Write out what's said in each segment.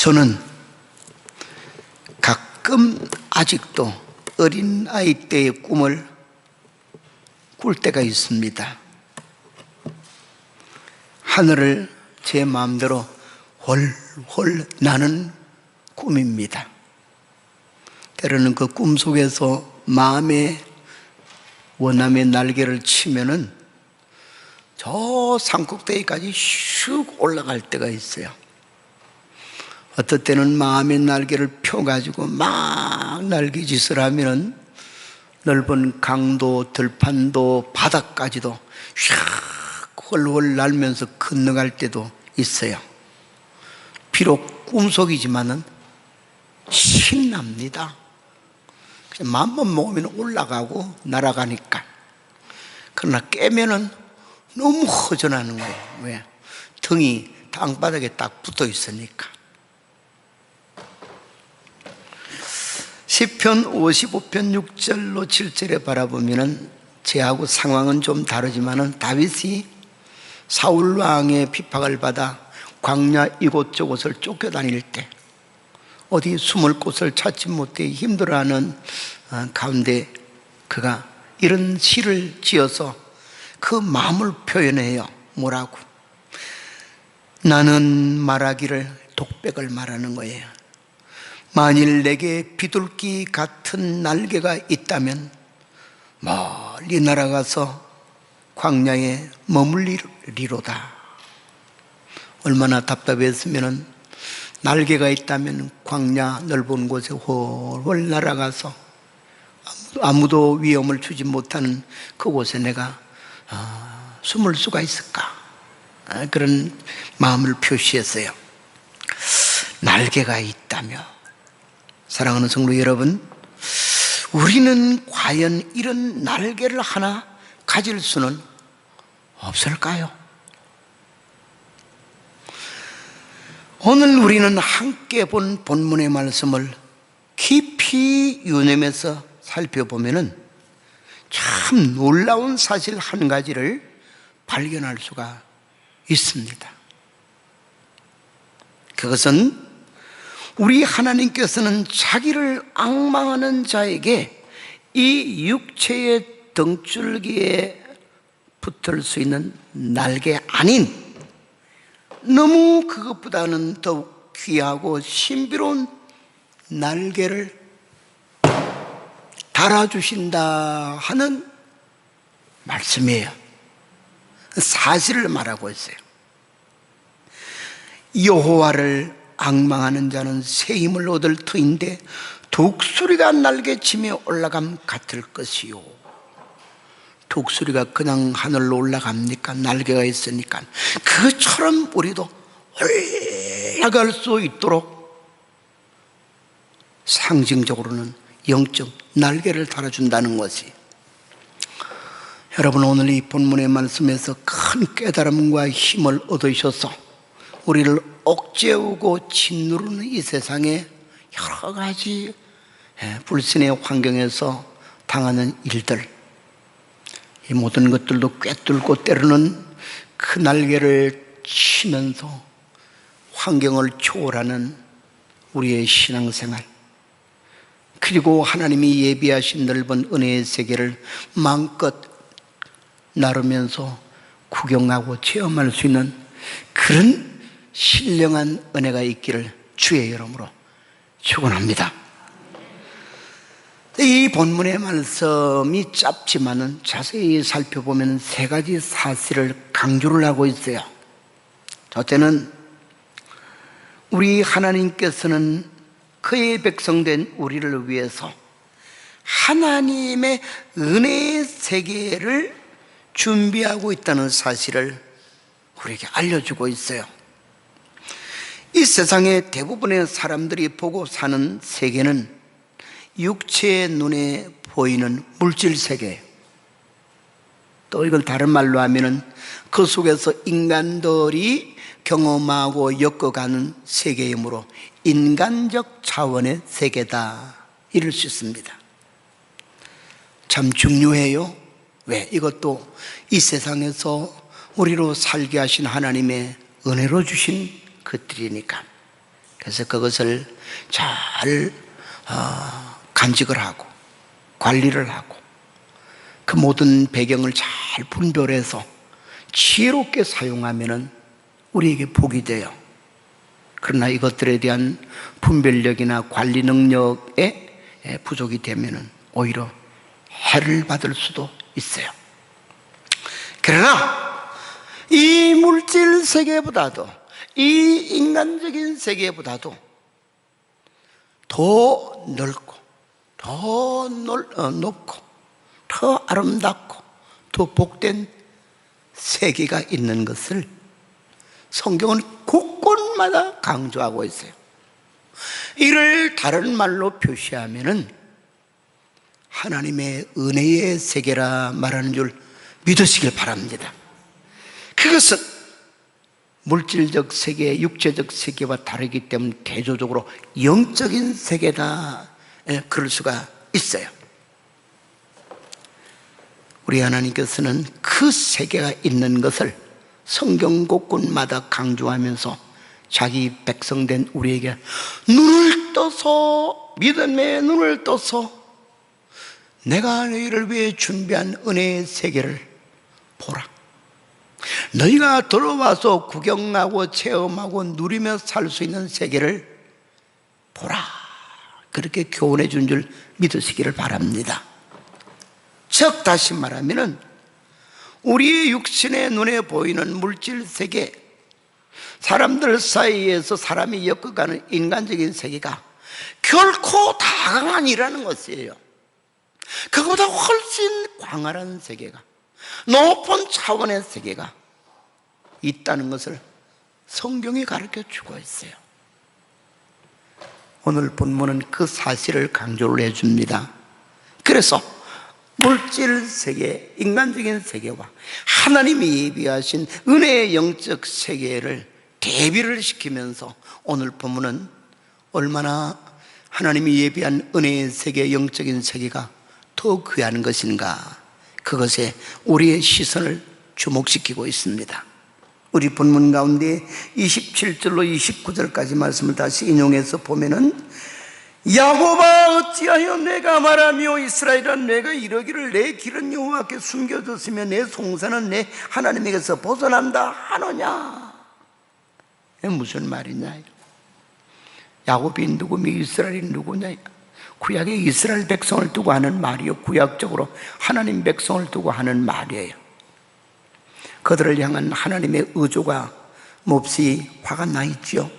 저는 가끔 아직도 어린아이 때의 꿈을 꿀 때가 있습니다. 하늘을 제 마음대로 훨훨 나는 꿈입니다. 때로는 그 꿈 속에서 마음의 원함의 날개를 치면은 저 산꼭대기까지 슉 올라갈 때가 있어요. 어떨 때는 마음의 날개를 펴가지고 막 날개짓을 하면은 넓은 강도, 들판도, 바다까지도 샥 훨훨 날면서 건너갈 때도 있어요. 비록 꿈속이지만은 신납니다. 마음만 먹으면 올라가고 날아가니까. 그러나 깨면은 너무 허전하는 거예요. 왜? 등이 땅바닥에 딱 붙어 있으니까. 시편 55편 6절로 7절에 바라보면은 제하고 상황은 좀 다르지만은 다윗이 사울 왕의 핍박을 받아 광야 이곳저곳을 쫓겨다닐 때 어디 숨을 곳을 찾지 못해 힘들어하는 가운데 그가 이런 시를 지어서 그 마음을 표현해요. 뭐라고? 나는 말하기를, 독백을 말하는 거예요. 만일 내게 비둘기 같은 날개가 있다면 멀리 날아가서 광야에 머물리리로다. 얼마나 답답했으면 날개가 있다면 광야 넓은 곳에 훨훨 날아가서 아무도 위험을 주지 못하는 그곳에 내가 숨을 수가 있을까? 그런 마음을 표시했어요. 날개가 있다며. 사랑하는 성도 여러분, 우리는 과연 이런 날개를 하나 가질 수는 없을까요? 오늘 우리는 함께 본 본문의 말씀을 깊이 유념해서 살펴보면은 참 놀라운 사실 한 가지를 발견할 수가 있습니다. 그것은 우리 하나님께서는 자기를 앙망하는 자에게 이 육체의 등줄기에 붙을 수 있는 날개 아닌 너무 그것보다는 더욱 귀하고 신비로운 날개를 달아주신다 하는 말씀이에요. 사실을 말하고 있어요. 여호와를 앙망하는 자는 새 힘을 얻을 터인데 독수리가 날개치며 올라감 같을 것이요. 독수리가 그냥 하늘로 올라갑니까? 날개가 있으니까. 그처럼 우리도 올라갈 수 있도록 상징적으로는 영적 날개를 달아준다는 것이, 여러분 오늘 이 본문의 말씀에서 큰 깨달음과 힘을 얻으셔서 우리를 억제우고 짓누르는 이 세상에 여러 가지 불신의 환경에서 당하는 일들, 이 모든 것들도 꿰뚫고 때로는 그 날개를 치면서 환경을 초월하는 우리의 신앙생활, 그리고 하나님이 예비하신 넓은 은혜의 세계를 마음껏 나르면서 구경하고 체험할 수 있는 그런 신령한 은혜가 있기를 주의 이름으로 축원합니다. 이 본문의 말씀이 짧지만은 자세히 살펴보면 세 가지 사실을 강조를 하고 있어요. 첫째는 우리 하나님께서는 그의 백성된 우리를 위해서 하나님의 은혜의 세계를 준비하고 있다는 사실을 우리에게 알려주고 있어요. 이 세상의 대부분의 사람들이 보고 사는 세계는 육체의 눈에 보이는 물질 세계, 또 이걸 다른 말로 하면은 그 속에서 인간들이 경험하고 엮어가는 세계이므로 인간적 차원의 세계다, 이럴 수 있습니다. 참 중요해요. 왜? 이것도 이 세상에서 우리로 살게 하신 하나님의 은혜로 주신 것들이니까. 그래서 그것을 잘 간직을 하고 관리를 하고 그 모든 배경을 잘 분별해서 지혜롭게 사용하면 우리에게 복이 돼요. 그러나 이것들에 대한 분별력이나 관리 능력에 부족이 되면 오히려 해를 받을 수도 있어요. 그러나 이 물질 세계보다도 이 인간적인 세계보다도 더 넓고 더 높고 더 아름답고 더 복된 세계가 있는 것을 성경은 곳곳마다 강조하고 있어요. 이를 다른 말로 표시하면은 하나님의 은혜의 세계라 말하는 줄 믿으시길 바랍니다. 그것은 물질적 세계, 육체적 세계와 다르기 때문에 대조적으로 영적인 세계다, 그럴 수가 있어요. 우리 하나님께서는 그 세계가 있는 것을 성경 곳곳마다 강조하면서 자기 백성된 우리에게 눈을 떠서, 믿음의 눈을 떠서 내가 너희를 위해 준비한 은혜의 세계를 보라. 너희가 들어와서 구경하고 체험하고 누리며 살 수 있는 세계를 보라. 그렇게 교훈해 준 줄 믿으시기를 바랍니다. 즉 다시 말하면 우리의 육신의 눈에 보이는 물질 세계, 사람들 사이에서 사람이 엮어가는 인간적인 세계가 결코 다가 아니라는 것이에요. 그거보다 훨씬 광활한 세계가, 높은 차원의 세계가 있다는 것을 성경이 가르쳐 주고 있어요. 오늘 본문은 그 사실을 강조를 해줍니다. 그래서 물질 세계, 인간적인 세계와 하나님이 예비하신 은혜의 영적 세계를 대비를 시키면서 오늘 본문은 얼마나 하나님이 예비한 은혜의 세계, 영적인 세계가 더 귀한 것인가, 그것에 우리의 시선을 주목시키고 있습니다. 우리 본문 가운데 27절로 29절까지 말씀을 다시 인용해서 보면은, 야곱아 어찌하여 내가 말하며 이스라엘아 내가 이러기를 내 길은 여호와께 숨겨졌으며 내 송사는 내 하나님에게서 벗어난다 하느냐. 이게 무슨 말이냐? 야곱이 누구며 이스라엘이 누구냐? 구약에 이스라엘 백성을 두고 하는 말이요, 구약적으로 하나님 백성을 두고 하는 말이에요. 그들을 향한 하나님의 의조가 몹시 화가 나 있지요.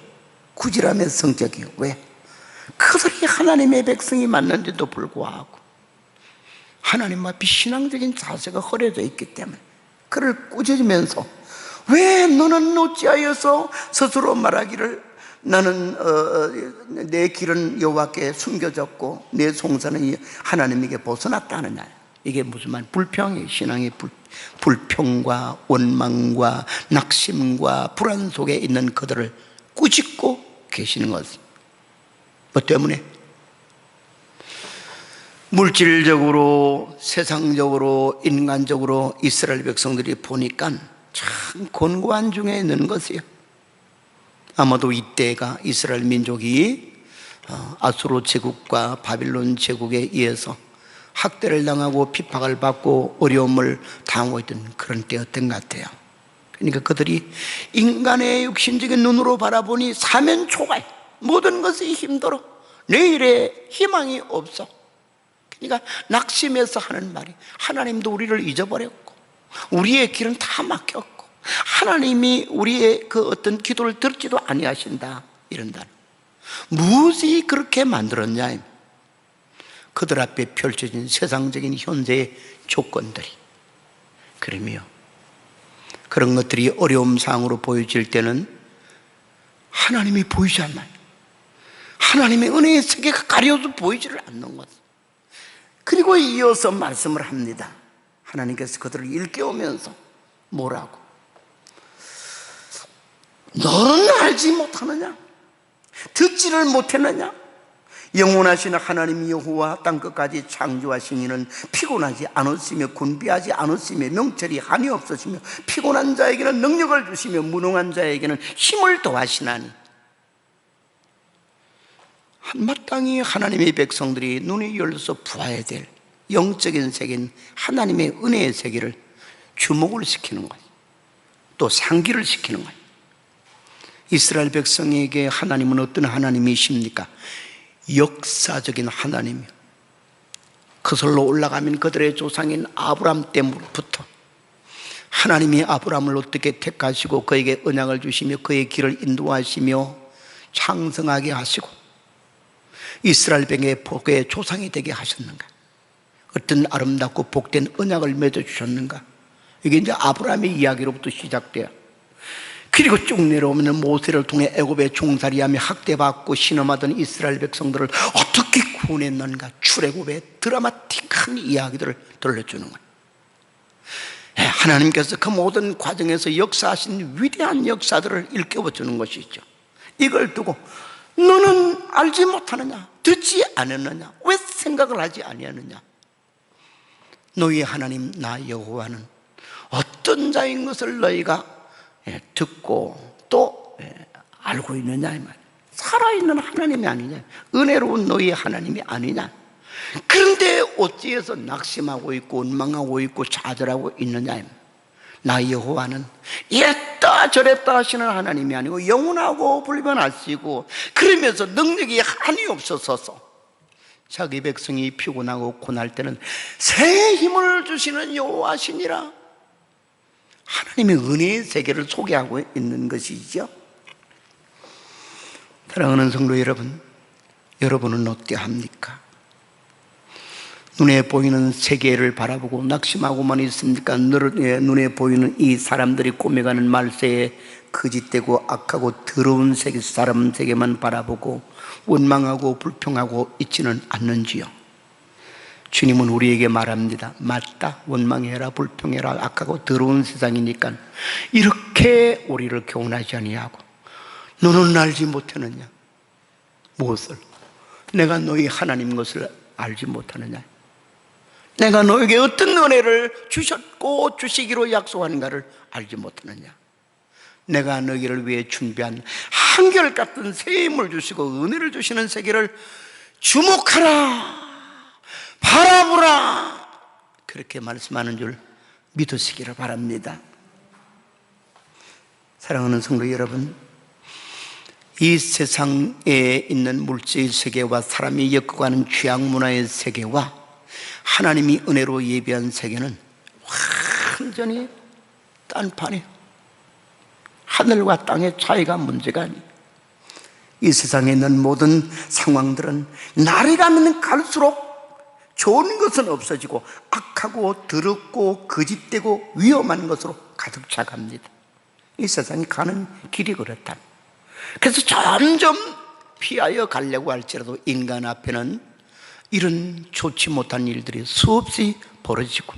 구질함의 성격이요. 왜? 그들이 하나님의 백성이 맞는데도 불구하고 하나님 앞에 신앙적인 자세가 허려져 있기 때문에 그를 꾸짖으면서, 왜 너는 어찌하여서 스스로 말하기를 나는 내 길은 여호와께 숨겨졌고 내 송사는 하나님에게 벗어났다 하느냐. 이게 무슨 말? 불평이에요. 신앙의 불평과 원망과 낙심과 불안 속에 있는 그들을 꾸짖고 계시는 것입니다. 뭐 때문에? 물질적으로, 세상적으로, 인간적으로 이스라엘 백성들이 보니까 참 곤고한 중에 있는 것이에요. 아마도 이때가 이스라엘 민족이 아수르 제국과 바빌론 제국에 의해서 학대를 당하고 핍박을 받고 어려움을 당하고 있던 그런 때였던 것 같아요. 그러니까 그들이 인간의 육신적인 눈으로 바라보니 사면초가해. 모든 것이 힘들어. 내일에 희망이 없어. 그러니까 낙심해서 하는 말이, 하나님도 우리를 잊어버렸고 우리의 길은 다 막혔고 하나님이 우리의 그 어떤 기도를 듣지도 아니하신다, 이런다. 무엇이 그렇게 만들었냐? 그들 앞에 펼쳐진 세상적인 현재의 조건들이. 그러며 그런 것들이 어려움 상으로 보여질 때는 하나님이 보이지 않나요? 하나님의 은혜의 세계가 가려서 보이지를 않는 것. 그리고 이어서 말씀을 합니다. 하나님께서 그들을 일깨우면서 뭐라고? 너는 알지 못하느냐? 듣지를 못했느냐? 영원하신 하나님 여호와 땅끝까지 창조하신 이는 피곤하지 않으시며 군비하지 않으시며 명철이 한이 없으시며 피곤한 자에게는 능력을 주시며 무능한 자에게는 힘을 더하시나니. 마땅히 하나님의 백성들이 눈이 열려서 보아야 될 영적인 세계인 하나님의 은혜의 세계를 주목을 시키는 것, 또 상기를 시키는 것. 이스라엘 백성에게 하나님은 어떤 하나님이십니까? 역사적인 하나님이요. 그슬로 올라가면 그들의 조상인 아브람 때부터 하나님이 아브람을 어떻게 택하시고 그에게 언약을 주시며 그의 길을 인도하시며 창성하게 하시고 이스라엘 백성의 조상이 되게 하셨는가? 어떤 아름답고 복된 언약을 맺어주셨는가? 이게 이제 아브라함의 이야기로부터 시작돼요. 그리고 쭉 내려오면 모세를 통해 애굽에 종살이하며 학대받고 신음하던 이스라엘 백성들을 어떻게 구원했는가? 출애굽의 드라마틱한 이야기들을 들려주는 거예요. 하나님께서 그 모든 과정에서 역사하신 위대한 역사들을 일깨워주는 것이죠. 이걸 두고 너는 알지 못하느냐? 듣지 않았느냐? 왜 생각을 하지 아니하느냐? 너희 하나님 나 여호와는 어떤 자인 것을 너희가 듣고 또 알고 있느냐 이 말. 살아있는 하나님이 아니냐? 은혜로운 너희 하나님이 아니냐? 그런데 어찌해서 낙심하고 있고 원망하고 있고 좌절하고 있느냐? 나 여호와는 이랬다 저랬다 하시는 하나님이 아니고 영원하고 불변하시고 그러면서 능력이 한이 없어서 자기 백성이 피곤하고 고날 때는 새 힘을 주시는 여호와시니라. 하나님의 은혜의 세계를 소개하고 있는 것이죠. 사랑하는 성도 여러분, 여러분은 어떠합니까? 눈에 보이는 세계를 바라보고 낙심하고만 있습니까? 눈에 보이는 이 사람들이 꾸며가는 말세에 거짓되고 악하고 더러운 세계, 사람 세계만 바라보고 원망하고 불평하고 있지는 않는지요? 주님은 우리에게 말합니다. 맞다, 원망해라, 불평해라, 악하고 더러운 세상이니까 이렇게 우리를 교훈하지 아니하고 너는 알지 못하느냐? 무엇을? 내가 너희 하나님 것을 알지 못하느냐? 내가 너에게 어떤 은혜를 주셨고 주시기로 약속하는가를 알지 못하느냐? 내가 너희를 위해 준비한 한결같은 새 힘을 주시고 은혜를 주시는 세계를 주목하라, 바라보라, 그렇게 말씀하는 줄 믿으시기를 바랍니다. 사랑하는 성도 여러분, 이 세상에 있는 물질 세계와 사람이 엮어가는 취향 문화의 세계와 하나님이 은혜로 예비한 세계는 완전히 딴판이에요. 하늘과 땅의 차이가 문제가 아니에요. 이 세상에 있는 모든 상황들은 날이 가면 갈수록 좋은 것은 없어지고 악하고 더럽고 거짓되고 위험한 것으로 가득 차갑니다. 이 세상이 가는 길이 그렇다. 그래서 점점 피하여 가려고 할지라도 인간 앞에는 이런 좋지 못한 일들이 수없이 벌어지고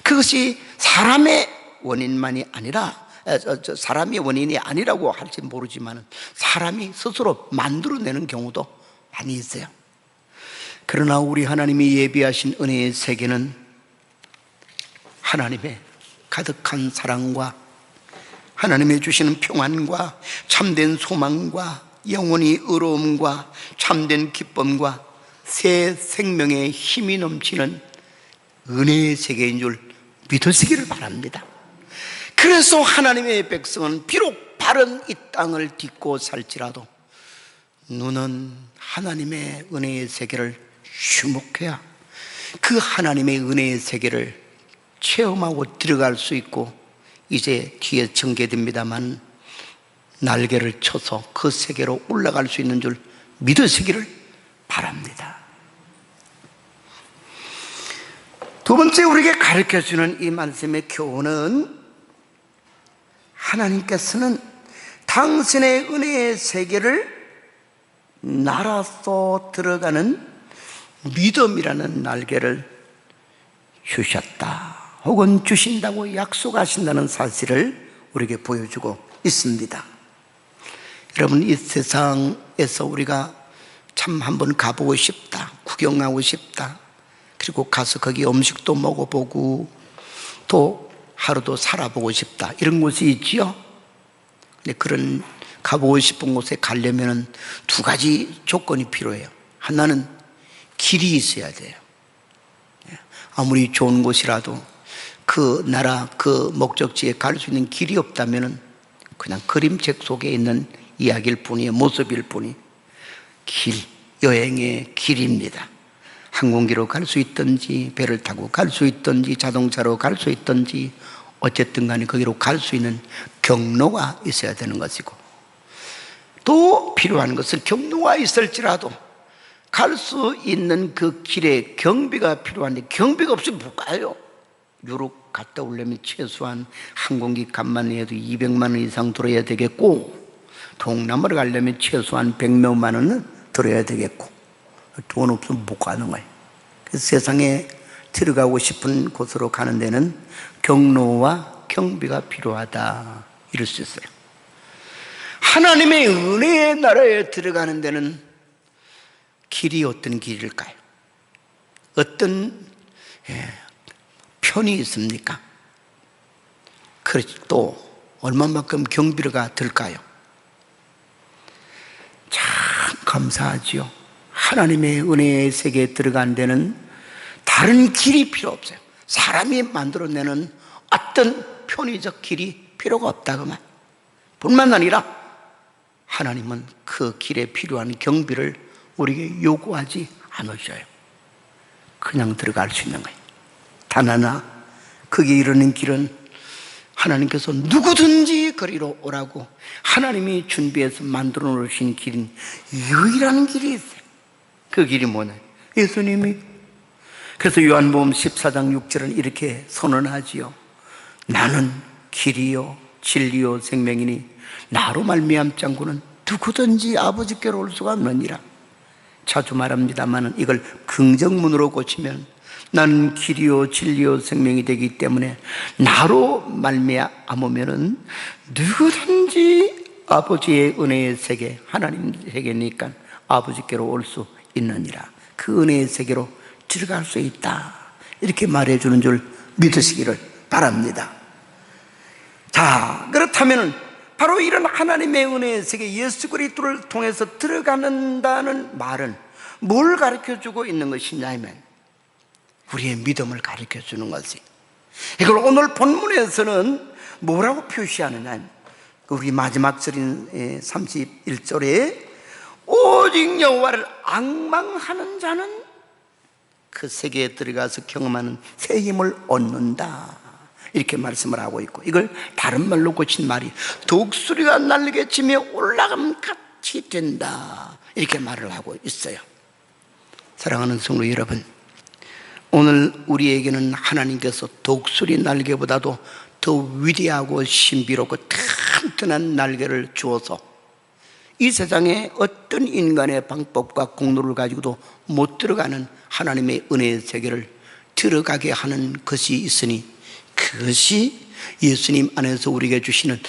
그것이 사람의 원인만이 아니라 사람의 원인이 아니라고 할지 모르지만 사람이 스스로 만들어내는 경우도 많이 있어요. 그러나 우리 하나님이 예비하신 은혜의 세계는 하나님의 가득한 사랑과 하나님의 주시는 평안과 참된 소망과 영원히 의로움과 참된 기쁨과 새 생명의 힘이 넘치는 은혜의 세계인 줄 믿으시기를 바랍니다. 그래서 하나님의 백성은 비록 바른 이 땅을 딛고 살지라도 눈은 하나님의 은혜의 세계를 주목해야 그 하나님의 은혜의 세계를 체험하고 들어갈 수 있고 이제 뒤에 전개됩니다만 날개를 쳐서 그 세계로 올라갈 수 있는 줄 믿으시기를 바랍니다. 두 번째 우리에게 가르쳐주는 이 말씀의 교훈은 하나님께서는 당신의 은혜의 세계를 날아서 들어가는 믿음이라는 날개를 주셨다 혹은 주신다고 약속하신다는 사실을 우리에게 보여주고 있습니다. 여러분, 이 세상에서 우리가 참 한번 가보고 싶다, 구경하고 싶다, 그리고 가서 거기 음식도 먹어보고 또 하루도 살아보고 싶다, 이런 곳이 있지요. 근데 그런 가보고 싶은 곳에 가려면 두 가지 조건이 필요해요. 하나는 길이 있어야 돼요. 아무리 좋은 곳이라도 그 나라 그 목적지에 갈 수 있는 길이 없다면 그냥 그림책 속에 있는 이야기일 뿐이에요. 모습일 뿐이. 여행의 길입니다. 항공기로 갈 수 있든지 배를 타고 갈 수 있든지 자동차로 갈 수 있든지 어쨌든 간에 거기로 갈 수 있는 경로가 있어야 되는 것이고, 또 필요한 것은 경로가 있을지라도 갈 수 있는 그 길에 경비가 필요한데, 경비가 없으면 못 가요. 유럽 갔다 오려면 최소한 항공기 값만 해도 200만 원 이상 들어야 되겠고, 동남아를 가려면 최소한 100몇만 원은 들어야 되겠고, 돈 없으면 못 가는 거예요. 그래서 세상에 들어가고 싶은 곳으로 가는 데는 경로와 경비가 필요하다, 이럴 수 있어요. 하나님의 은혜의 나라에 들어가는 데는 길이 어떤 길일까요? 어떤 편이 있습니까? 그렇지, 또 얼마만큼 경비가 들까요? 참 감사하지요. 하나님의 은혜의 세계에 들어간 데는 다른 길이 필요 없어요. 사람이 만들어내는 어떤 편의적 길이 필요가 없다 그 말. 뿐만 아니라 하나님은 그 길에 필요한 경비를 우리에게 요구하지 않으셔요. 그냥 들어갈 수 있는 거예요. 단 하나, 거기에 이르는 길은 하나님께서 누구든지 거리로 오라고 하나님이 준비해서 만들어 놓으신 길은 유일한 길이 있어요. 그 길이 뭐냐? 예수님이. 그래서 요한복음 14장 6절은 이렇게 선언하지요. 나는 길이요 진리요 생명이니 나로 말미암지 않고는 누구든지 아버지께로 올 수가 없느니라. 자주 말합니다만 이걸 긍정문으로 고치면 나는 길이요 진리요 생명이 되기 때문에 나로 말미암으면은 누구든지 아버지의 은혜의 세계, 하나님 세계니까 아버지께로 올 수 있느니라. 그 은혜의 세계로 들어갈 수 있다, 이렇게 말해주는 줄 믿으시기를 바랍니다. 자, 그렇다면 바로 이런 하나님의 은혜의 세계, 예수 그리스도를 통해서 들어간다는 말은 뭘 가르쳐주고 있는 것이냐 하면 우리의 믿음을 가르쳐주는 것이. 이걸 오늘 본문에서는 뭐라고 표시하느냐 하면 우리 마지막 절인 31절에 오직 여호와를 앙망하는 자는 그 세계에 들어가서 경험하는 새 힘을 얻는다, 이렇게 말씀을 하고 있고, 이걸 다른 말로 고친 말이 독수리가 날개 치며 올라감 같이 된다, 이렇게 말을 하고 있어요. 사랑하는 성도 여러분, 오늘 우리에게는 하나님께서 독수리 날개보다도 더 위대하고 신비롭고 튼튼한 날개를 주어서 이 세상에 어떤 인간의 방법과 공로를 가지고도 못 들어가는 하나님의 은혜의 세계를 들어가게 하는 것이 있으니 그것이 예수님 안에서 우리에게 주시는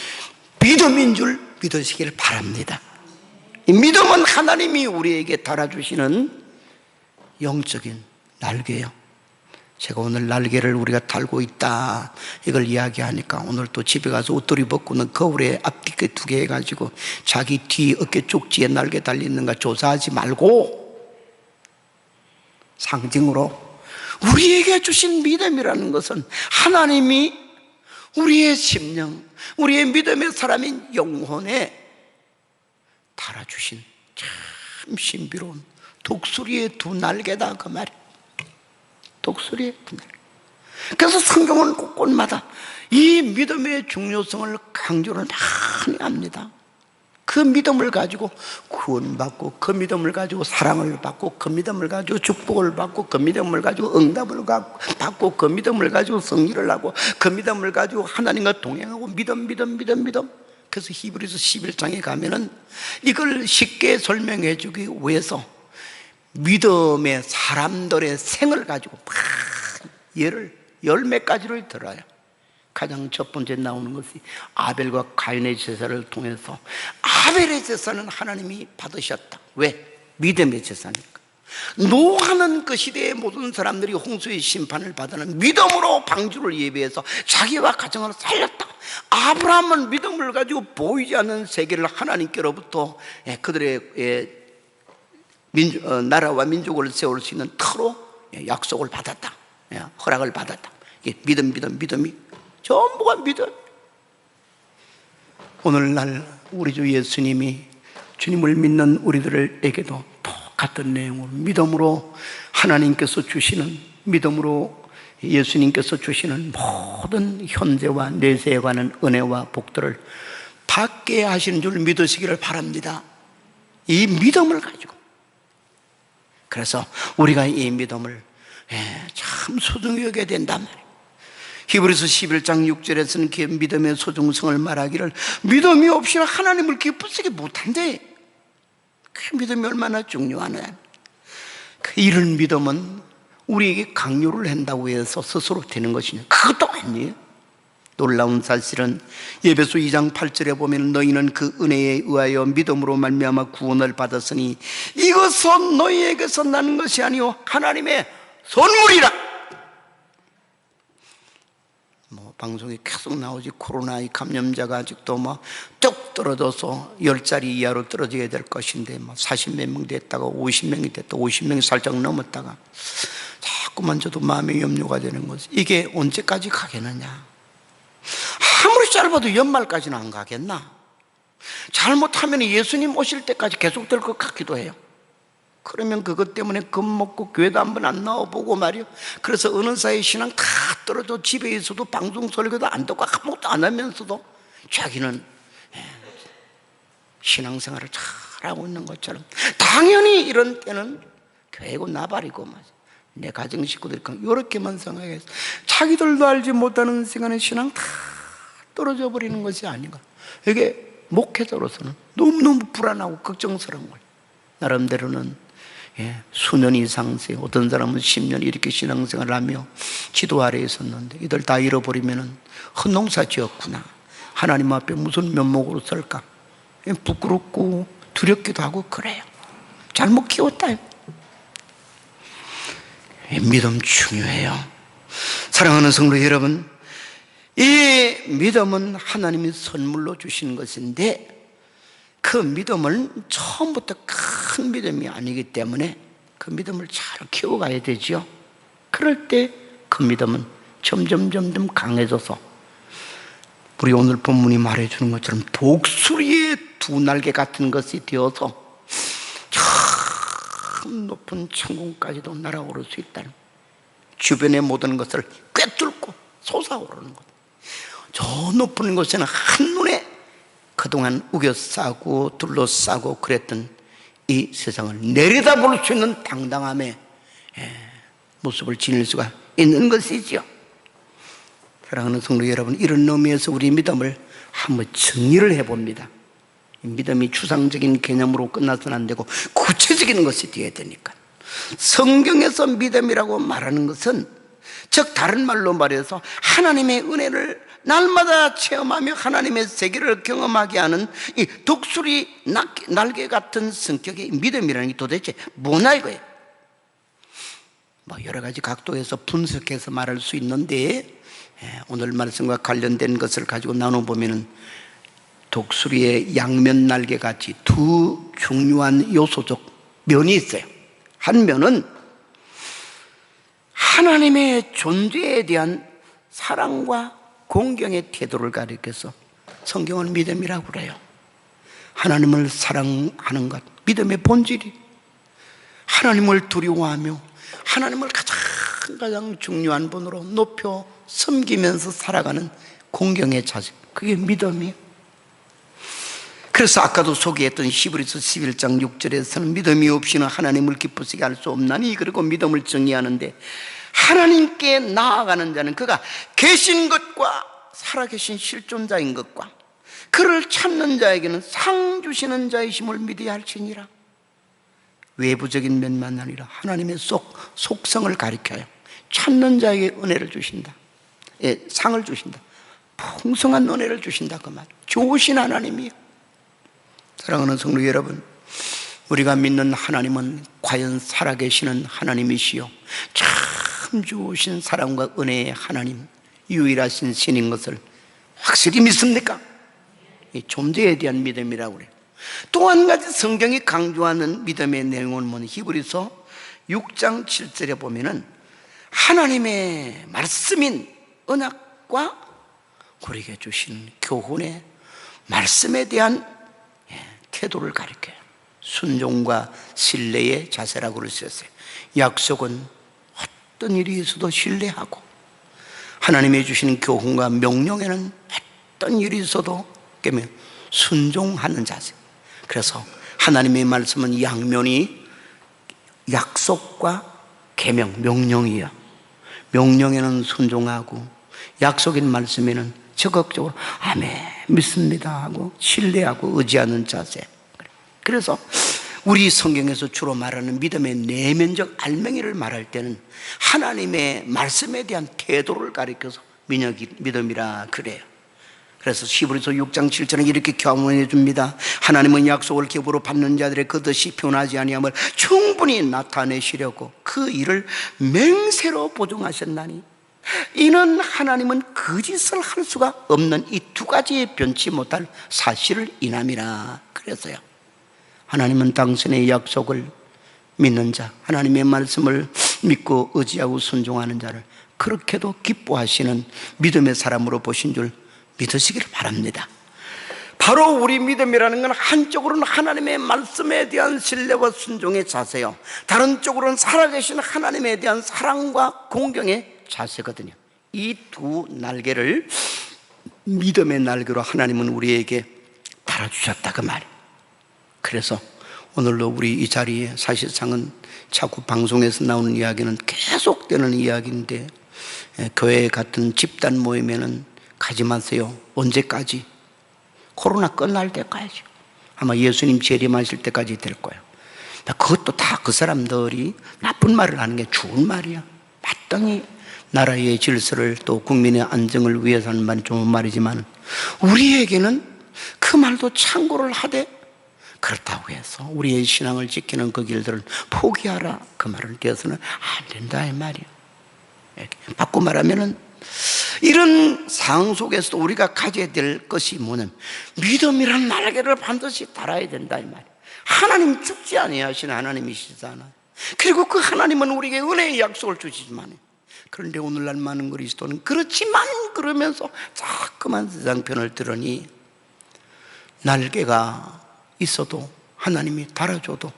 믿음인 줄 믿으시길 바랍니다. 이 믿음은 하나님이 우리에게 달아주시는 영적인 날개예요. 제가 오늘 날개를 우리가 달고 있다, 이걸 이야기하니까 오늘 또 집에 가서 옷도리 벗고는 거울에 앞뒤 2개 해가지고 자기 뒤 어깨 쪽지에 날개 달려있는가 조사하지 말고 상징으로 우리에게 주신 믿음이라는 것은 하나님이 우리의 심령, 우리의 믿음의 사람인 영혼에 달아주신 참 신비로운 독수리의 2 날개다, 그 말이에요. 독수리의 2 날개. 그래서 성경은 곳곳마다 이 믿음의 중요성을 강조를 많이 합니다. 그 믿음을 가지고 구원받고, 그 믿음을 가지고 사랑을 받고, 그 믿음을 가지고 축복을 받고, 그 믿음을 가지고 응답을 받고, 그 믿음을 가지고 승리를 하고, 그 믿음을 가지고 하나님과 동행하고, 믿음. 그래서 히브리서 11장에 가면은 이걸 쉽게 설명해 주기 위해서 믿음의 사람들의 생을 가지고 막 예를 10몇 가지를 들어요. 가장 첫 번째 나오는 것이 아벨과 가인의 제사를 통해서 아벨의 제사는 하나님이 받으셨다. 왜? 믿음의 제사니까. 노아는 그 시대의 모든 사람들이 홍수의 심판을 받는 믿음으로 방주를 예비해서 자기와 가정을 살렸다. 아브라함은 믿음을 가지고 보이지 않는 세계를 하나님께로부터 그들의 나라와 민족을 세울 수 있는 터로 약속을 받았다. 허락을 받았다. 믿음이 전부가 믿음. 오늘날 우리 주 예수님이 주님을 믿는 우리들에게도 똑같은 내용으로 믿음으로 하나님께서 주시는, 믿음으로 예수님께서 주시는 모든 현재와 내세에 관한 은혜와 복들을 받게 하시는 줄 믿으시기를 바랍니다. 이 믿음을 가지고, 그래서 우리가 이 믿음을 참 소중히 여겨야 된단 말이에요. 히브리서 11장 6절에서는 그 믿음의 소중성을 말하기를 믿음이 없이는 하나님을 기쁘시게 못한대. 그 믿음이 얼마나 중요하냐. 이런 믿음은 우리에게 강요를 한다고 해서 스스로 되는 것이냐, 그것도 아니에요. 놀라운 사실은 에베소 2장 8절에 보면 너희는 그 은혜에 의하여 믿음으로 말미암아 구원을 받았으니 이것은 너희에게서 나는 것이 아니요 하나님의 선물이라. 방송에 계속 나오지, 코로나의 감염자가 아직도 뚝 떨어져서 10자리 이하로 떨어지게 될 것인데 40몇 명 됐다가 50명이 됐다, 50명이 살짝 넘었다가 자꾸만 저도 마음의 염려가 되는 거지. 이게 언제까지 가겠느냐. 아무리 짧아도 연말까지는 안 가겠나. 잘못하면 예수님 오실 때까지 계속될 것 같기도 해요. 그러면 그것 때문에 겁먹고 교회도 한번 안 나와보고 말이요. 그래서 어느 사이 신앙 다 떨어져 집에 있어도 방송 설교도 안 듣고 아무것도 안 하면서도 자기는 신앙생활을 잘하고 있는 것처럼, 당연히 이런 때는 교회고 나발이고 내 가정 식구들이 이렇게만 생각해서 자기들도 알지 못하는 시간에 신앙 다 떨어져 버리는 것이 아닌가. 이게 목회자로서는 너무너무 불안하고 걱정스러운 거예요. 나름대로는 수년 이상, 어떤 사람은 10년 이렇게 신앙생활을 하며 지도 아래에 있었는데 이들 다 잃어버리면 헛농사 지었구나, 하나님 앞에 무슨 면목으로 설까, 부끄럽고 두렵기도 하고 그래요. 잘못 키웠다. 믿음 중요해요. 사랑하는 성도 여러분, 이 믿음은 하나님이 선물로 주신 것인데 그 믿음은 처음부터 큰 믿음이 아니기 때문에 그 믿음을 잘 키워가야 되죠. 그럴 때 그 믿음은 점점 강해져서 우리 오늘 본문이 말해주는 것처럼 독수리의 두 날개 같은 것이 되어서 참 높은 천국까지도 날아오를 수 있다는, 주변의 모든 것을 꿰뚫고 솟아오르는 것. 저 높은 곳에는 한눈에 그동안 우겨싸고 둘러싸고 그랬던 이 세상을 내려다볼 수 있는 당당함의 모습을 지닐 수가 있는 것이죠. 사랑하는 성도 여러분, 이런 의미에서 우리 믿음을 한번 정리를 해봅니다. 믿음이 추상적인 개념으로 끝나서는 안 되고 구체적인 것이 되어야 되니까. 성경에서 믿음이라고 말하는 것은, 즉 다른 말로 말해서 하나님의 은혜를 날마다 체험하며 하나님의 세계를 경험하게 하는 이 독수리 날개 같은 성격의 믿음이라는 게 도대체 뭐냐 이거예요. 여러 가지 각도에서 분석해서 말할 수 있는데 오늘 말씀과 관련된 것을 가지고 나눠보면 독수리의 양면 날개 같이 두 중요한 요소적 면이 있어요. 한 면은 하나님의 존재에 대한 사랑과 공경의 태도를 가리켜서 성경은 믿음이라고 그래요. 하나님을 사랑하는 것, 믿음의 본질이 하나님을 두려워하며 하나님을 가장 중요한 분으로 높여 섬기면서 살아가는 공경의 자세, 그게 믿음이에요. 그래서 아까도 소개했던 히브리서 11장 6절에서는 믿음이 없이는 하나님을 기쁘시게 할 수 없나니, 그리고 믿음을 정의하는데 하나님께 나아가는 자는 그가 계신 것과 살아계신 실존자인 것과 그를 찾는 자에게는 상 주시는 자이심을 믿어야 할지니라. 외부적인 면만 아니라 하나님의 속성을 가리켜요. 찾는 자에게 은혜를 주신다, 상을 주신다, 풍성한 은혜를 주신다, 그 말. 좋으신 하나님이에요. 사랑하는 성도 여러분, 우리가 믿는 하나님은 과연 살아계시는 하나님이시요 참 좋으신 사랑과 은혜의 하나님, 유일하신 신인 것을 확실히 믿습니까? 이 존재에 대한 믿음이라고 그래요. 또 한 가지 성경이 강조하는 믿음의 내용은 뭐냐? 히브리서 6장 7절에 보면은 하나님의 말씀인 언약과 우리에게 주신 교훈의 말씀에 대한 태도를 가리켜요. 순종과 신뢰의 자세라고 그러셨어요. 약속은 어떤 일이 있어도 신뢰하고, 하나님이 주신 교훈과 명령에는 어떤 일이 있어도 깨면 순종하는 자세. 그래서 하나님의 말씀은 양면이 약속과 계명, 명령이에요. 명령에는 순종하고 약속인 말씀에는 적극적으로 아멘, 믿습니다 하고 신뢰하고 의지하는 자세. 그래서 우리 성경에서 주로 말하는 믿음의 내면적 알맹이를 말할 때는 하나님의 말씀에 대한 태도를 가리켜서 믿음이라 그래요. 그래서 히브리서 6장 7절은 이렇게 교훈해 줍니다. 하나님은 약속을 기업으로 받는 자들의 그 뜻이 변하지 아니함을 충분히 나타내시려고 그 일을 맹세로 보증하셨나니, 이는 하나님은 거짓을 할 수가 없는 이 두 가지의 변치 못할 사실을 인함이라 그래서요. 하나님은 당신의 약속을 믿는 자, 하나님의 말씀을 믿고 의지하고 순종하는 자를 그렇게도 기뻐하시는 믿음의 사람으로 보신 줄 믿으시길 바랍니다. 바로 우리 믿음이라는 건 한쪽으로는 하나님의 말씀에 대한 신뢰와 순종의 자세요, 다른 쪽으로는 살아계신 하나님에 대한 사랑과 공경의 자세거든요. 이 두 날개를 믿음의 날개로 하나님은 우리에게 달아주셨다 그 말이에요. 그래서 오늘도 우리 이 자리에 사실상은 자꾸 방송에서 나오는 이야기는 계속되는 이야기인데, 교회 같은 집단 모임에는 가지 마세요. 언제까지? 코로나 끝날 때까지. 아마 예수님 재림하실 때까지 될 거예요. 그것도 다 그 사람들이 나쁜 말을 하는 게 좋은 말이야. 마땅히 나라의 질서를 또 국민의 안정을 위해서 하는 말이 좋은 말이지만, 우리에게는 그 말도 참고를 하되, 그렇다고 해서 우리의 신앙을 지키는 그 길들을 포기하라 그 말을 떼어서는 안 된다 이 말이에요. 바꿔 말하면은 이런 상황 속에서도 우리가 가져야 될 것이 뭐냐면 믿음이란 날개를 반드시 달아야 된다 이 말이에요. 하나님 죽지 아니하시는 하나님이시잖아요. 그리고 그 하나님은 우리에게 은혜의 약속을 주시지만, 그런데 오늘날 많은 그리스도는 그렇지만 그러면서 자꾸만 세상 편을 들으니 날개가 있어도 하나님이 달아줘도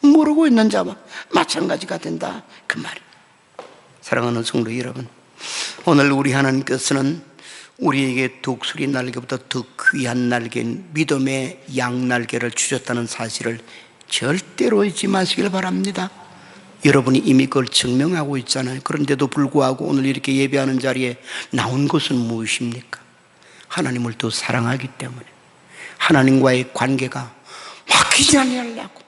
모르고 있는 자와 마찬가지가 된다 그 말이에요. 사랑하는 성도 여러분, 오늘 우리 하나님께서는 우리에게 독수리 날개보다 더 귀한 날개인 믿음의 양날개를 주셨다는 사실을 절대로 잊지 마시길 바랍니다. 여러분이 이미 그걸 증명하고 있잖아요. 그런데도 불구하고 오늘 이렇게 예배하는 자리에 나온 것은 무엇입니까? 하나님을 더 사랑하기 때문에, 하나님과의 관계가 막히지 아니하려고,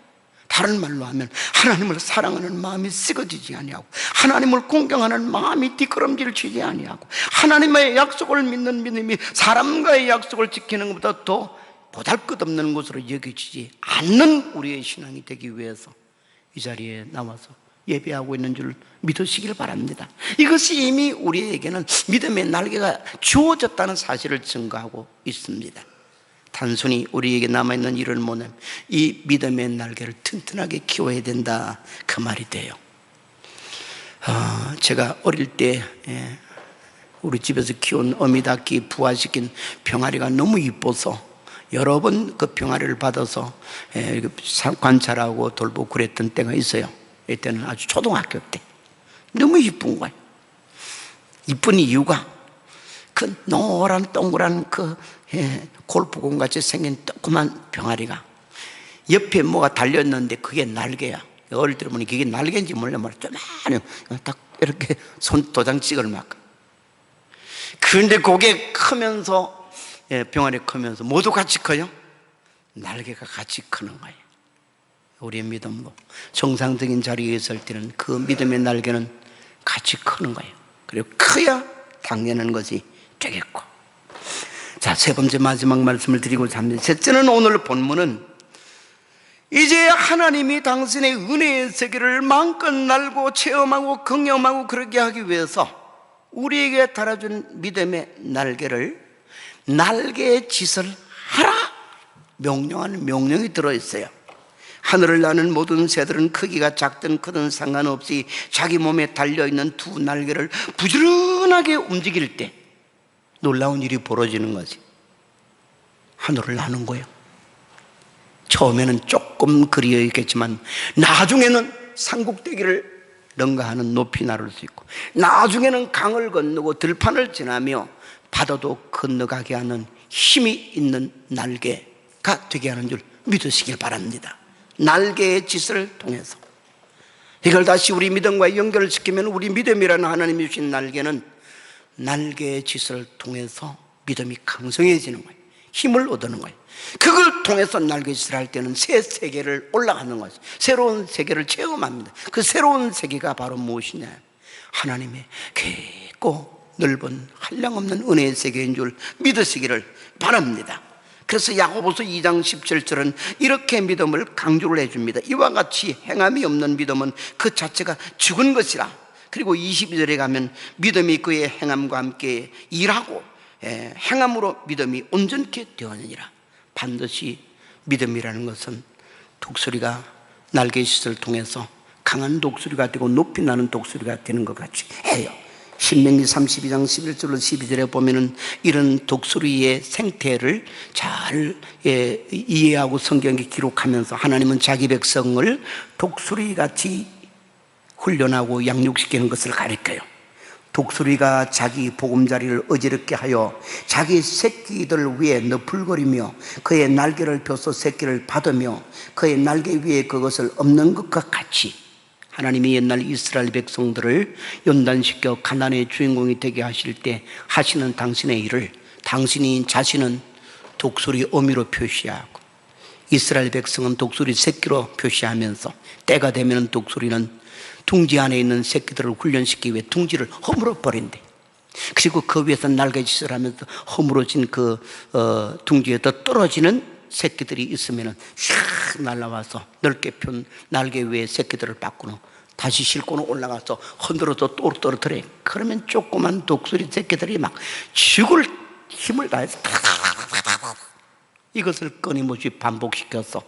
다른 말로 하면 하나님을 사랑하는 마음이 썩어지지 아니하고, 하나님을 공경하는 마음이 뒷걸음질치지 아니하고, 하나님의 약속을 믿는 믿음이 사람과의 약속을 지키는 것보다 더 보잘것없는 것으로 여겨지지 않는 우리의 신앙이 되기 위해서 이 자리에 나와서 예배하고 있는 줄 믿으시길 바랍니다. 이것이 이미 우리에게는 믿음의 날개가 주어졌다는 사실을 증거하고 있습니다. 단순히 우리에게 남아있는 일은 뭐냐면 이 믿음의 날개를 튼튼하게 키워야 된다 그 말이 돼요. 제가 어릴 때 우리 집에서 키운 어미닭기 부화시킨 병아리가 너무 이뻐서 여러 번 그 병아리를 받아서 관찰하고 돌보고 그랬던 때가 있어요. 이때는 아주 초등학교 때. 너무 이쁜 거예요. 이쁜 이유가 그 노란 동그란 그 골프공 같이 생긴 조그만 병아리가 옆에 뭐가 달렸는데 그게 날개야. 어릴 때 보니 그게 날개인지 몰라 조그만해요. 딱 이렇게 손 도장 찍을 만큼. 그런데 그게 크면서 병아리 크면서 모두 같이 커요. 날개가 같이 크는 거예요. 우리의 믿음도 정상적인 자리에 있을 때는 그 믿음의 날개는 같이 크는 거예요. 그리고 커야 당연한 것이 되겠고. 자, 세 번째 마지막 말씀을 드리고자 합니다. 셋째는 오늘 본문은 이제 하나님이 당신의 은혜의 세계를 마음껏 날고 체험하고 경험하고 그렇게 하기 위해서 우리에게 달아준 믿음의 날개의 짓을 하라 명령하는 명령이 들어있어요. 하늘을 나는 모든 새들은 크기가 작든 크든 상관없이 자기 몸에 달려있는 두 날개를 부지런하게 움직일 때 놀라운 일이 벌어지는 거지. 하늘을 나는 거예요. 처음에는 조금 그리어 있겠지만 나중에는 산꼭대기를 능가하는 높이 나를 수 있고, 나중에는 강을 건너고 들판을 지나며 바다도 건너가게 하는 힘이 있는 날개가 되게 하는 줄 믿으시길 바랍니다. 날개의 짓을 통해서 이걸 다시 우리 믿음과 연결시키면 우리 믿음이라는 하나님이 주신 날개는 날개의 짓을 통해서 믿음이 강성해지는 거예요. 힘을 얻는 거예요. 그걸 통해서 날개짓을 할 때는 새 세계를 올라가는 거죠. 새로운 세계를 체험합니다. 그 새로운 세계가 바로 무엇이냐, 하나님의 깊고 넓은 한량없는 은혜의 세계인 줄 믿으시기를 바랍니다. 그래서 야고보서 2장 17절은 이렇게 믿음을 강조를 해줍니다. 이와 같이 행함이 없는 믿음은 그 자체가 죽은 것이라. 그리고 22절에 가면 믿음이 그의 행함과 함께 일하고 행함으로 믿음이 온전케 되었느니라. 반드시 믿음이라는 것은 독수리가 날개짓을 통해서 강한 독수리가 되고 높이 나는 독수리가 되는 것 같이 해요. 신명기 32장 11절로 12절에 보면은 이런 독수리의 생태를 잘 이해하고 성경에 기록하면서 하나님은 자기 백성을 독수리같이 훈련하고 양육시키는 것을 가르쳐요. 독수리가 자기 보금자리를 어지럽게 하여 자기 새끼들 위에 너풀거리며 그의 날개를 펴서 새끼를 받으며 그의 날개 위에 그것을 엎는 것과 같이 하나님이 옛날 이스라엘 백성들을 연단시켜 가나안의 주인공이 되게 하실 때 하시는 당신의 일을 당신이 자신은 독수리 어미로 표시하고 이스라엘 백성은 독수리 새끼로 표시하면서 때가 되면 독수리는 둥지 안에 있는 새끼들을 훈련시키기 위해 둥지를 허물어 버린대. 그리고 그 위에서 날개짓을 하면서 허물어진 그 둥지에다 떨어지는 새끼들이 있으면 샥 날아와서 넓게 편 날개 위에 새끼들을 바꾸는, 다시 싣고는 올라가서 흔들어서 또 떨어뜨려. 그러면 조그만 독수리 새끼들이 막 죽을 힘을 다해서 이것을 끊임없이 반복시켜서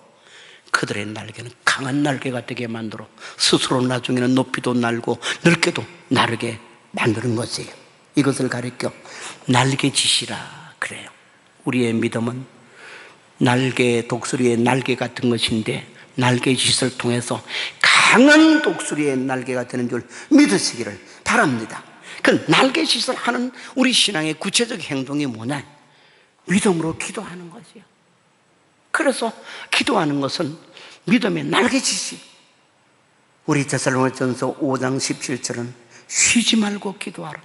그들의 날개는 강한 날개가 되게 만들어 스스로 나중에는 높이도 날고 넓게도 나르게 만드는 것이에요. 이것을 가리켜 날개짓이라 그래요. 우리의 믿음은 독수리의 날개 같은 것인데 날개짓을 통해서 강한 독수리의 날개가 되는 줄 믿으시기를 바랍니다. 그 날개짓을 하는 우리 신앙의 구체적 행동이 뭐냐? 믿음으로 기도하는 것이에요. 그래서 기도하는 것은 믿음의 날개짓이. 우리 데살로니가전서 5장 17절은 쉬지 말고 기도하라.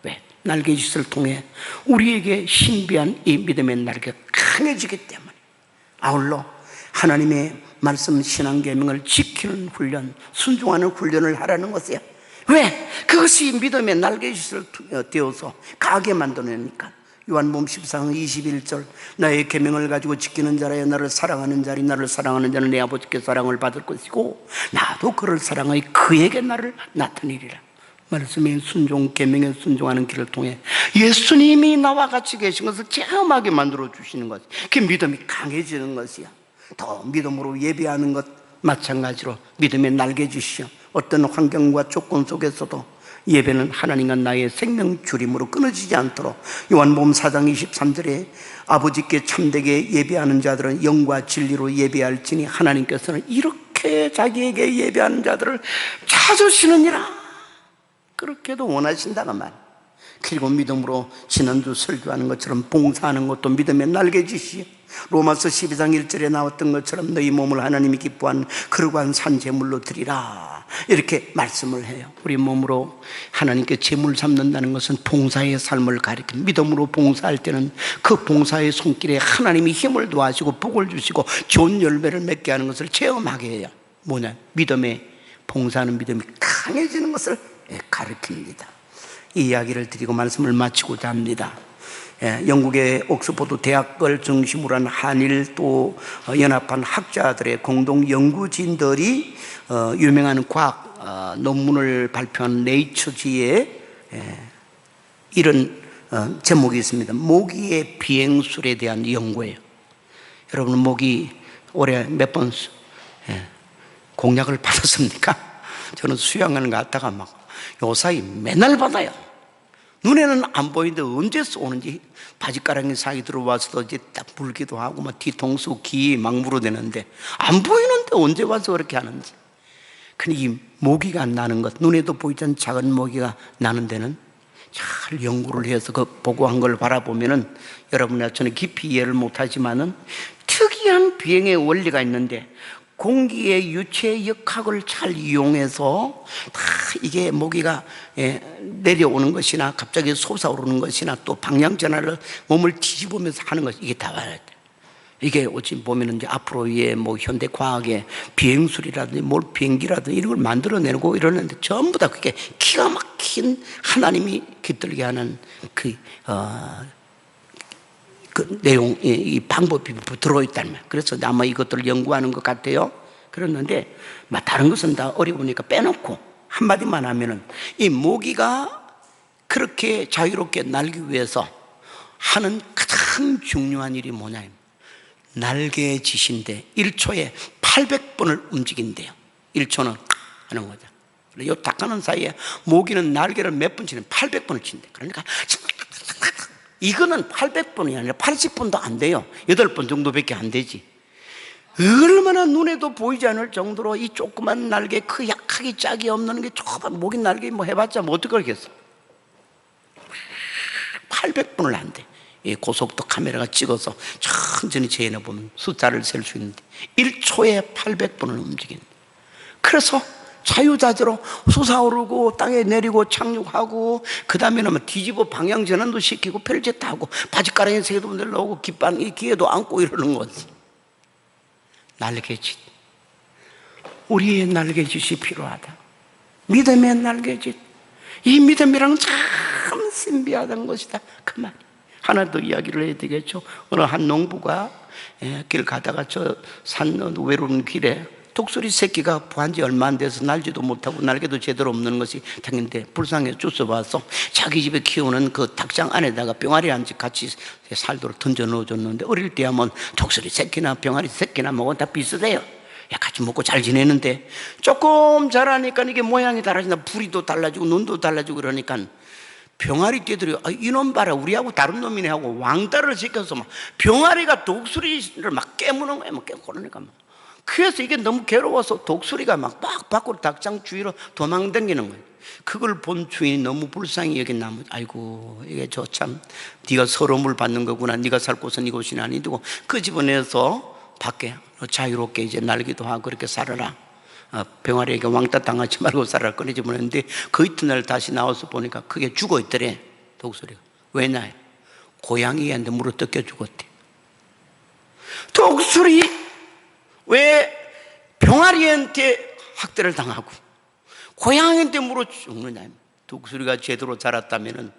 왜? 날개짓을 통해 우리에게 신비한 이 믿음의 날개가 강해지기 때문에. 아울러 하나님의 말씀 신앙계명을 지키는 훈련, 순종하는 훈련을 하라는 것이에요. 왜? 그것이 믿음의 날개짓을 띄워서 가게 만드니까. 요한복음 14장 21절 나의 계명을 가지고 지키는 자라여 나를 사랑하는 자리 나를 사랑하는 자는 내 아버지께 사랑을 받을 것이고 나도 그를 사랑하여 그에게 나를 나타내리라. 말씀의 순종, 계명에 순종하는 길을 통해 예수님이 나와 같이 계신 것을 체험하게 만들어 주시는 것, 그 믿음이 강해지는 것이야. 더 믿음으로 예배하는 것 마찬가지로 믿음의 날개짓이요. 어떤 환경과 조건 속에서도 예배는 하나님과 나의 생명줄임으로 끊어지지 않도록 요한복음 4장 23절에 아버지께 참되게 예배하는 자들은 영과 진리로 예배할지니 하나님께서는 이렇게 자기에게 예배하는 자들을 찾으시느니라. 그렇게도 원하신다가 말. 그리고 믿음으로 지난주 설교하는 것처럼 봉사하는 것도 믿음의 날개짓이요. 로마서 12장 1절에 나왔던 것처럼 너희 몸을 하나님이 기뻐한 거룩한 산제물로 드리라, 이렇게 말씀을 해요. 우리 몸으로 하나님께 제물 삼는다는 것은 봉사의 삶을 가리킵니다. 믿음으로 봉사할 때는 그 봉사의 손길에 하나님이 힘을 도와주시고 복을 주시고 좋은 열매를 맺게 하는 것을 체험하게 해요. 뭐냐? 믿음의 봉사하는 믿음이 강해지는 것을 가리킵니다. 이 이야기를 드리고 말씀을 마치고자 합니다. 영국의 옥스퍼드 대학을 중심으로 한 한일 또 연합한 학자들의 공동 연구진들이 유명한 과학 논문을 발표한 네이처지에 이런 제목이 있습니다. 모기의 비행술에 대한 연구예요. 여러분, 모기 올해 몇 번 공약을 받았습니까? 저는 수영하는 거 갔다가 막 요사이 맨날 받아요. 눈에는 안 보이는데 언제 쏘는지 바지가랑이 사이 들어와서도 이제 딱 물기도 하고 막 뒤통수 귀 막 물어대는데 안 보이는데 언제 와서 그렇게 하는지. 근데 이 모기가 나는 것, 눈에도 보이지 않는 작은 모기가 나는 데는 잘 연구를 해서 그 보고한 걸 바라보면은 여러분이나 저는 깊이 이해를 못하지만은 특이한 비행의 원리가 있는데 공기의 유체 역학을 잘 이용해서 다 이게 모기가 내려오는 것이나 갑자기 솟아오르는 것이나 또 방향 전환을 몸을 뒤집으면서 하는 것, 이게 다 봐야 돼. 이게 어찌 보면은 이제 앞으로의 뭐 현대 과학의 비행술이라든지 뭘 비행기라든지 이런 걸 만들어내고 이러는데 전부 다 그게 기가 막힌 하나님이 깃들게 하는 그 내용, 이 방법이 들어있다는 거예요. 그래서 아마 이것들을 연구하는 것 같아요. 그랬는데, 다른 것은 다 어려우니까 빼놓고 한마디만 하면은 이 모기가 그렇게 자유롭게 날기 위해서 하는 가장 중요한 일이 뭐냐. 날개짓인데 1초에 800번을 움직인대요. 1초는 하는 거죠. 요 딱 하는 사이에 모기는 날개를 몇 번 치는 800번을 친대. 그러니까 이거는 800번이 아니라 80번도 안 돼요. 8번 정도밖에 안 되지. 얼마나 눈에도 보이지 않을 정도로 이 조그만 날개, 그 약하게 짝이 없는 게 조그만 모기 날개 뭐 해봤자 뭐 어떻게 하겠어. 800번을 한대. 이 고속도 카메라가 찍어서 천천히 재현해보면 숫자를 셀 수 있는데 1초에 800번을 움직인다. 그래서 자유자재로 솟아오르고 땅에 내리고 착륙하고 그 다음에는 뒤집어 방향 전환도 시키고 펠제트 하고 바지가랑이 새도 내려오고 깃발 귀에도 안고 이러는 거지. 날개짓, 우리의 날개짓이 필요하다. 믿음의 날개짓, 이 믿음이랑 참 신비하다는 것이다. 그 말이. 하나 더 이야기를 해야 되겠죠. 어느 한 농부가 길 가다가 저 산 외로운 길에 독수리 새끼가 부한 지 얼마 안 돼서 날지도 못하고 날개도 제대로 없는 것이 당연히 불쌍해 쫓아와서 자기 집에 키우는 그 닭장 안에다가 병아리 한 집 같이 살도록 던져 넣어줬는데, 어릴 때 하면 독수리 새끼나 병아리 새끼나 뭐가 다 비슷해요. 같이 먹고 잘 지내는데 조금 자라니까 이게 모양이 달라진다. 부리도 달라지고 눈도 달라지고 그러니까 병아리 떼들이 이놈 봐라 우리하고 다른 놈이네 하고 왕따를 시켜서 막 병아리가 독수리를 막 깨무는 거야. 막 깨고 그러니까 막. 그래서 이게 너무 괴로워서 독수리가 막 밖으로 닭장 주위로 도망다니는 거예요. 그걸 본 주인이 너무 불쌍히 여긴 나무, 아이고 이게 저 참 네가 서러움을 받는 거구나. 네가 살 곳은 이곳이 아니고 그 집어내서 밖에 자유롭게 이제 날기도 하고 그렇게 살아라. 병아리에게 왕따 당하지 말고 살아라 꺼내지 보냈는데 그 이튿날 다시 나와서 보니까 그게 죽어 있더래. 독수리가. 왜냐? 고양이한테 물어 뜯겨 죽었대. 독수리 왜 병아리한테 학대를 당하고 고양이한테 물어 죽느냐? 독수리가 제대로 자랐다면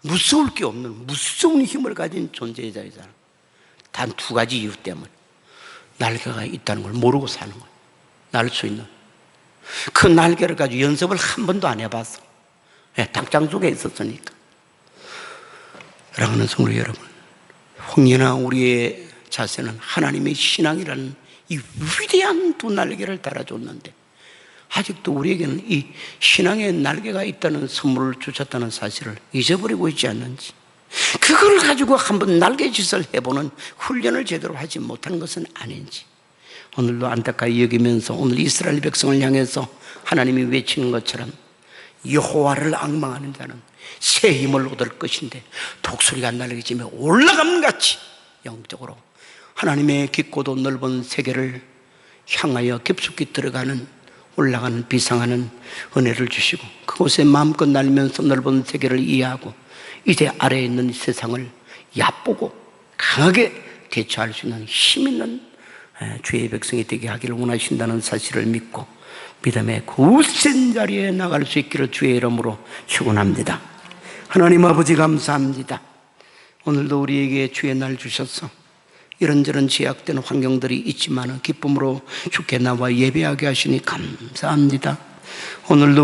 무서울 게 없는 무서운 힘을 가진 존재이잖아. 단 두 가지 이유 때문에 날개가 있다는 걸 모르고 사는 거야. 날 수 있는 그 날개를 가지고 연습을 한 번도 안 해봤어. 닭장 속에 있었으니까. 사랑하는 성도 여러분, 혹여나 우리의 자세는 하나님의 신앙이라는 이 위대한 두 날개를 달아줬는데 아직도 우리에게는 이 신앙의 날개가 있다는 선물을 주셨다는 사실을 잊어버리고 있지 않는지, 그걸 가지고 한번 날개짓을 해보는 훈련을 제대로 하지 못하는 것은 아닌지 오늘도 안타까이 여기면서 오늘 이스라엘 백성을 향해서 하나님이 외치는 것처럼 여호와를 앙망하는 자는 새 힘을 얻을 것인데 독수리가 날개짓에 올라감 같이 영적으로 하나님의 깊고도 넓은 세계를 향하여 깊숙이 들어가는 올라가는 비상하는 은혜를 주시고 그곳에 마음껏 날면서 넓은 세계를 이해하고 이제 아래에 있는 세상을 얕보고 강하게 대처할 수 있는 힘 있는 주의 백성이 되게 하기를 원하신다는 사실을 믿고 믿음의 굳센 자리에 나갈 수 있기를 주의 이름으로 축원합니다. 하나님 아버지 감사합니다. 오늘도 우리에게 주의 날 주셔서 이런저런 제약된 환경들이 있지만 기쁨으로 주께 나와 예배하게 하시니 감사합니다. 오늘도